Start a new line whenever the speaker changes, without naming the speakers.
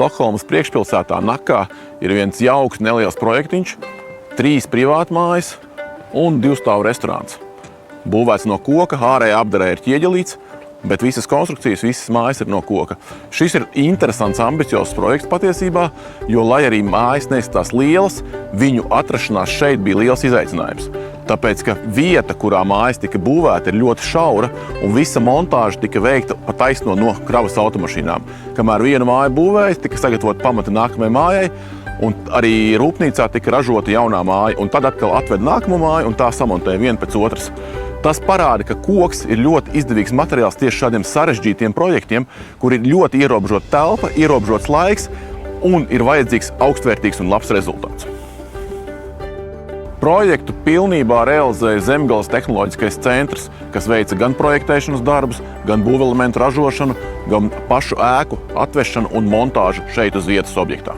Stokholmas priekšpilsētā Nakā ir viens jauks neliels projektiņš, 3 privātmājas un 2-stāvu restorāns. Būvēts no koka, ārējā apdarē ir ķieģelīts, bet visas konstrukcijas, visas mājas ir no koka. Šis ir interesants, ambiciozs projekts patiesībā, jo, lai arī mājas neizskatās lielas, viņu atrašanās šeit bija liels izaicinājums. Tāpēc, ka vieta, kurā mājas tika būvēta, ir ļoti šaura, un visa montāža tika veikta pa taisno no kravas automašīnām. Kamēr vienu māju būvēja, tika sagatavota pamata nākamajai mājai, un arī rūpnīcā tika ražota jaunā māja, un tad atkal atved nākamo māju, un tā samontēja vienu pēc otras. Tas parāda, ka koks ir ļoti izdevīgs materiāls tieši šādiem sarežģītiem projektiem, kur ir ļoti ierobežota telpa, ierobežots laiks un ir vajadzīgs augstvērtīgs un labs rezultāts. Projektu pilnībā realizēja Zemgales tehnoloģiskais centrs, kas veica gan projektēšanas darbus, gan būvelementu ražošanu, gan pašu ēku atvešanu un montāžu šeit uz vietas objektā.